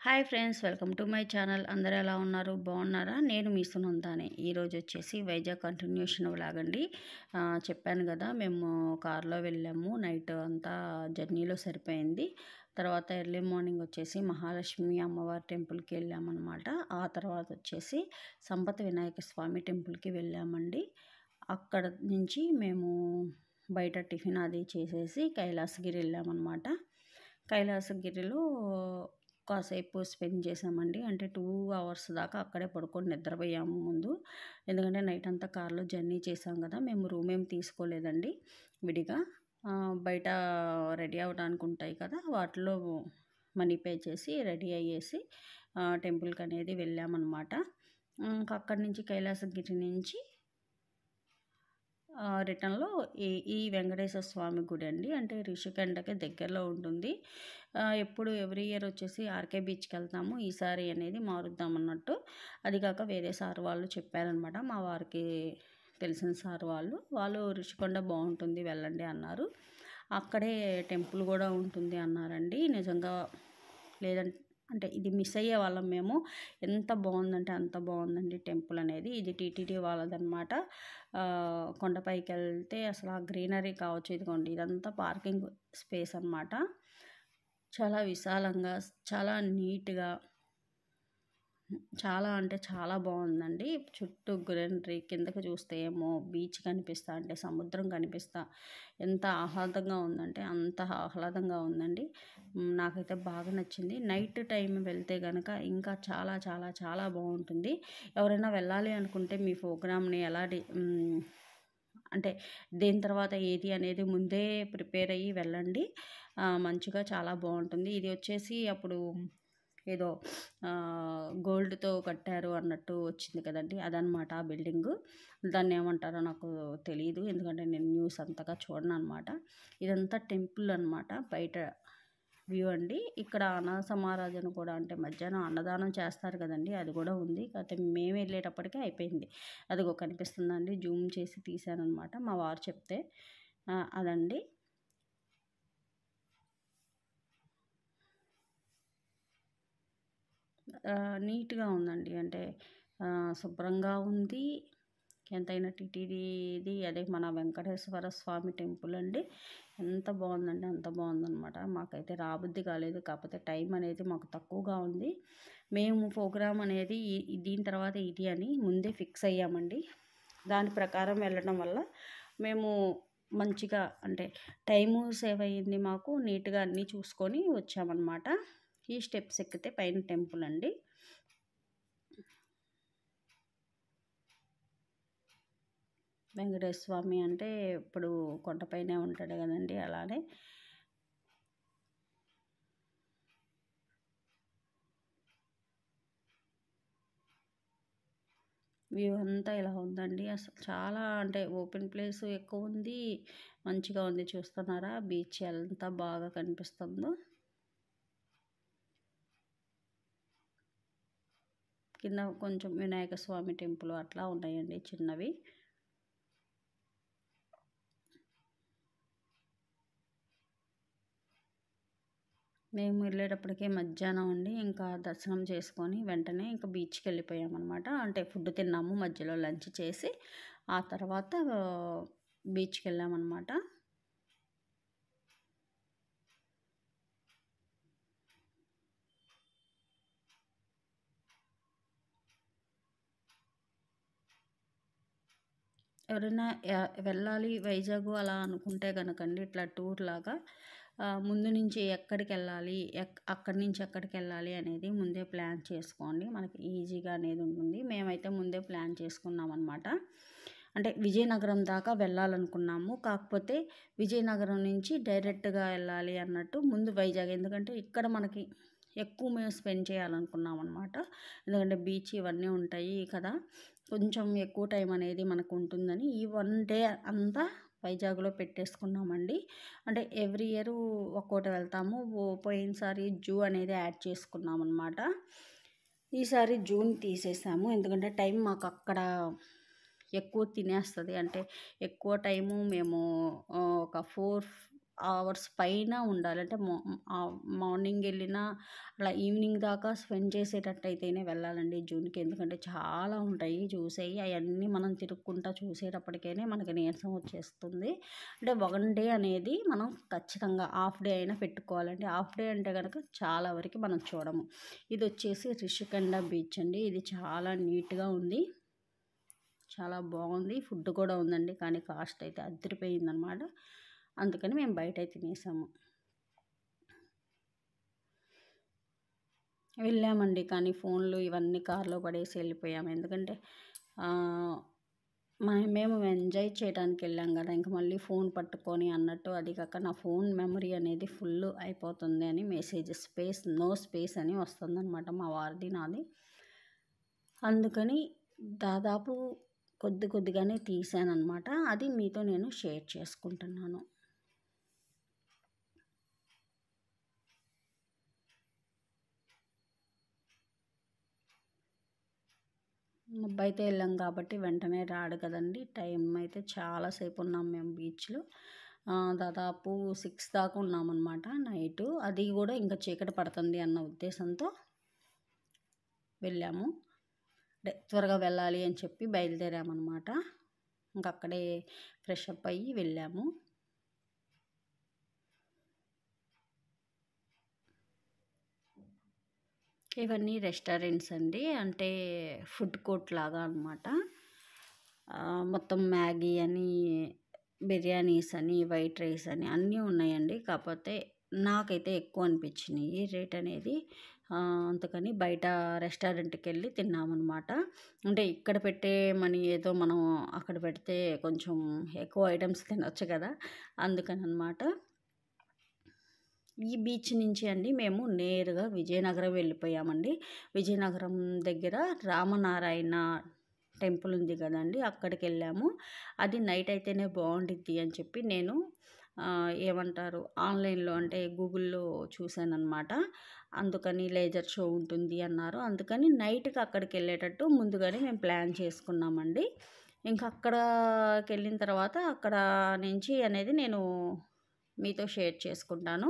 Hi friends, welcome to my channel. అందరూ ఎలా ఉన్నారు? బాగున్నారా? నేను మీ సునందానే. ఈరోజు వచ్చేసి వైజాగ్ కంటిన్యూషన్ లాగండి. చెప్పాను కదా, మేము కార్లో వెళ్ళాము. నైట్ అంతా జర్నీలో సరిపోయింది. తర్వాత ఎర్లీ మార్నింగ్ వచ్చేసి మహాలక్ష్మి అమ్మవారి టెంపుల్కి వెళ్ళామన్నమాట. ఆ తర్వాత వచ్చేసి సంపత వినాయక స్వామి టెంపుల్కి వెళ్ళామండి. అక్కడ నుంచి మేము బయట టిఫిన్ అది చేసేసి కైలాసగిరి వెళ్ళామన్నమాట. కైలాసగిరిలో కాసేపు స్పెండ్ చేసామండి. అంటే 2 అవర్స్ దాకా అక్కడే పడుకొని నిద్రపోయాము ముందు. ఎందుకంటే నైట్ అంతా కార్లో జర్నీ చేసాం కదా, మేము రూమ్ ఏం తీసుకోలేదండి విడిగా. బయట రెడీ అవ్వడానికి ఉంటాయి కదా, వాటిలో మనీ పే చేసి రెడీ అయ్యేసి టెంపుల్కి అనేది వెళ్ళామన్నమాట. ఇంకా అక్కడి నుంచి కైలాసగిరి నుంచి రిటర్న్లో ఈ వెంకటేశ్వర స్వామి గుడి అండి. అంటే రిషికొండకి దగ్గరలో ఉంటుంది. ఎప్పుడు ఎవ్రీ ఇయర్ వచ్చేసి ఆర్కే బీచ్కి వెళ్తాము. ఈసారి అనేది మారుద్దాం అన్నట్టు. అది కాక వేరే సార్ వాళ్ళు చెప్పారనమాట, మా వారికి తెలిసిన సార్ వాళ్ళు రిషికొండ బాగుంటుంది వెళ్ళండి అన్నారు. అక్కడే టెంపుల్ కూడా ఉంటుంది అన్నారండి. నిజంగా లేదంటే అంటే ఇది మిస్ అయ్యే వాళ్ళం మేము. ఎంత బాగుందంటే అంత బాగుందండి టెంపుల్ అనేది. ఇది టీటీడీ వాళ్ళదనమాట. కొండపైకి వెళ్తే అసలు ఆ గ్రీనరీ కావచ్చు, ఇదిగోండి ఇదంతా పార్కింగ్ స్పేస్ అనమాట. చాలా విశాలంగా, చాలా నీట్గా, చాలా అంటే చాలా బాగుందండి. చుట్టూ గ్రీనరీ, కిందకి చూస్తే ఏమో బీచ్ కనిపిస్తా, అంటే సముద్రం కనిపిస్తా ఎంత ఆహ్లాదంగా ఉందంటే అంత ఆహ్లాదంగా ఉందండి. నాకైతే బాగా నచ్చింది. నైట్ టైం వెళ్తే కనుక ఇంకా చాలా చాలా చాలా బాగుంటుంది. ఎవరైనా వెళ్ళాలి అనుకుంటే మీ ప్రోగ్రామ్ని ఎలా అంటే దేని తర్వాత ఏది అనేది ముందే ప్రిపేర్ అయ్యి వెళ్ళండి. మంచిగా చాలా బాగుంటుంది. ఇది వచ్చేసి అప్పుడు ఏదో గోల్డ్తో కట్టారు అన్నట్టు వచ్చింది కదండి, అదనమాట ఆ బిల్డింగు. దాన్ని ఏమంటారో నాకు తెలియదు, ఎందుకంటే నేను న్యూస్ అంతగా చూడను అనమాట. ఇదంతా టెంపుల్ అనమాట. బయట వ్యూ అండి. ఇక్కడ అనాథ సమారాధన కూడా, అంటే మధ్యాహ్నం అన్నదానం చేస్తారు కదండి, అది కూడా ఉంది. కాకపోతే మేము వెళ్ళేటప్పటికే అయిపోయింది. అదిగో కనిపిస్తుందండి, జూమ్ చేసి తీశానమాట మా వారు చెప్తే. అదండి. నీట్గా ఉందండి. అంటే శుభ్రంగా ఉంది. ఎంతైనా టీటీడీది అదే మన వెంకటేశ్వర స్వామి టెంపుల్ అండి. ఎంత బాగుందంటే అంత బాగుందనమాట. మాకైతే రాబుద్ది కాలేదు, కాకపోతే టైం అనేది మాకు తక్కువగా ఉంది. మేము ప్రోగ్రామ్ అనేది దీని తర్వాత ఇది అని ముందే ఫిక్స్ అయ్యామండి. దాని ప్రకారం వెళ్ళడం వల్ల మేము మంచిగా, అంటే టైము సేవ్ అయ్యింది మాకు. నీట్గా అన్నీ చూసుకొని వచ్చామన్నమాట. ఈ స్టెప్స్ ఎక్కితే పైన టెంపుల్ అండి. వెంకటేశ్వర స్వామి అంటే ఇప్పుడు కొండపైనే ఉంటాడు కదండి, అలానే వ్యూ అంతా ఇలా ఉందండి. అసలు చాలా, అంటే ఓపెన్ ప్లేస్ ఎక్కువ ఉంది, మంచిగా ఉంది. చూస్తున్నారా బీచ్ ఎంత బాగా కనిపిస్తుందో. కింద కొంచెం వినాయక స్వామి టెంపుల్ అట్లా ఉన్నాయండి చిన్నవి. మేము వెళ్ళేటప్పటికే మధ్యాహ్నం అండి. ఇంకా దర్శనం చేసుకొని వెంటనే ఇంకా బీచ్కి వెళ్ళిపోయామన్నమాట. అంటే ఫుడ్ తిన్నాము, మధ్యలో లంచ్ చేసి ఆ తర్వాత బీచ్కి వెళ్ళామన్నమాట. ఎవరైనా వెళ్ళాలి వైజాగ్ అలా అనుకుంటే కనుకండి, ఇట్లా టూర్ లాగా ముందు నుంచి ఎక్కడికి వెళ్ళాలి, అక్కడి నుంచి ఎక్కడికి వెళ్ళాలి అనేది ముందే ప్లాన్ చేసుకోండి. మనకి ఈజీగా అనేది ఉంటుంది. మేమైతే ముందే ప్లాన్ చేసుకున్నాం అనమాట. అంటే విజయనగరం దాకా వెళ్ళాలనుకున్నాము. కాకపోతే విజయనగరం నుంచి డైరెక్ట్గా వెళ్ళాలి అన్నట్టు ముందు వైజాగ్, ఎందుకంటే ఇక్కడ మనకి ఎక్కువ మేము స్పెండ్ చేయాలనుకున్నాం అనమాట. ఎందుకంటే బీచ్ ఇవన్నీ ఉంటాయి కదా, కొంచెం ఎక్కువ టైం అనేది మనకు ఉంటుందని ఈ 1 డే అంతా వైజాగ్లో పెట్టేసుకున్నామండి. అంటే ఎవ్రీ ఇయర్ ఒక్కోటి వెళ్తాము. పోయినసారి జూ అనేది యాడ్ చేసుకున్నాం అనమాట. ఈసారి జూన్ తీసేసాము, ఎందుకంటే టైం మాకు అక్కడ ఎక్కువ తినేస్తుంది. అంటే ఎక్కువ టైము మేము ఒక అవర్స్ పైన ఉండాలి. అంటే మార్నింగ్ వెళ్ళినా అలా ఈవినింగ్ దాకా స్పెండ్ చేసేటట్టయితేనే వెళ్ళాలండి జూకి. ఎందుకంటే చాలా ఉంటాయి చూసేవి. అవన్నీ మనం తిరుక్కుంటా చూసేటప్పటికైనా మనకి నీరసం వచ్చేస్తుంది. అంటే 1 డే అనేది మనం ఖచ్చితంగా హాఫ్ డే అయినా పెట్టుకోవాలండి. హాఫ్ డే అంటే కనుక చాలా వరకు మనం చూడము. ఇది వచ్చేసి రిషికొండ బీచ్ అండి. ఇది చాలా నీట్గా ఉంది, చాలా బాగుంది. ఫుడ్ కూడా ఉందండి, కానీ కాస్ట్ అయితే అదిరిపోయిందనమాట. అందుకని మేము బయట తినేసాము. వెళ్ళామండి, కానీ ఫోన్లు ఇవన్నీ కార్లో పడేసి వెళ్ళిపోయాము. ఎందుకంటే మేము ఎంజాయ్ చేయడానికి వెళ్ళాం కదా, ఇంక మళ్ళీ ఫోన్ పట్టుకొని అన్నట్టు. అది కాక నా ఫోన్ మెమరీ అనేది ఫుల్ అయిపోతుంది అని మెసేజ్ నో స్పేస్ అని వస్తుందన్నమాట మా వారిది నాది. అందుకని దాదాపు కొద్దిగానే తీసానన్నమాట. అది మీతో నేను షేర్ చేసుకుంటున్నాను. అబ్బాయితో వెళ్ళాం కాబట్టి వెంటనే రాడు కదండి. టైం అయితే చాలాసేపు ఉన్నాం మేము బీచ్లో. దాదాపు 6 దాకా ఉన్నామన్నమాట నైటు. అది కూడా ఇంకా చీకటి పడుతుంది అన్న ఉద్దేశంతో వెళ్ళాము. త్వరగా వెళ్ళాలి అని చెప్పి బయలుదేరామన్నమాట. ఇంక అక్కడే ఫ్రెష్ అప్ అయ్యి వెళ్ళాము. ఇవన్నీ రెస్టారెంట్స్ అండి, అంటే ఫుడ్ కోర్ట్ లాగా అనమాట. మొత్తం మ్యాగీ అని, బిర్యానీస్ అని, వైట్ రైస్ అని అన్నీ ఉన్నాయండి. కాకపోతే నాకైతే ఎక్కువ అనిపించినాయి రేట్ అనేది. అందుకని బయట రెస్టారెంట్కి వెళ్ళి తిన్నామన్నమాట. అంటే ఇక్కడ పెట్టే మనీ ఏదో మనం అక్కడ పెడితే కొంచెం ఎక్కువ ఐటమ్స్ తినొచ్చు కదా, అందుకని అనమాట. ఈ బీచ్ నుంచి అండి మేము నేరుగా విజయనగరం వెళ్ళిపోయామండి. విజయనగరం దగ్గర రామనారాయణ టెంపుల్ ఉంది కదండి, అక్కడికి వెళ్ళాము. అది నైట్ అయితేనే బాగుండిద్ది అని చెప్పి నేను ఏమంటారు ఆన్లైన్లో అంటే గూగుల్లో చూశానన్నమాట. అందుకని లేజర్ షో ఉంటుంది అన్నారు. అందుకని నైట్కి అక్కడికి వెళ్ళేటట్టు ముందుగానే మేము ప్లాన్ చేసుకున్నామండి. ఇంకా అక్కడికి వెళ్ళిన తర్వాత అక్కడ నుంచి అనేది నేను మీతో షేర్ చేసుకుంటాను.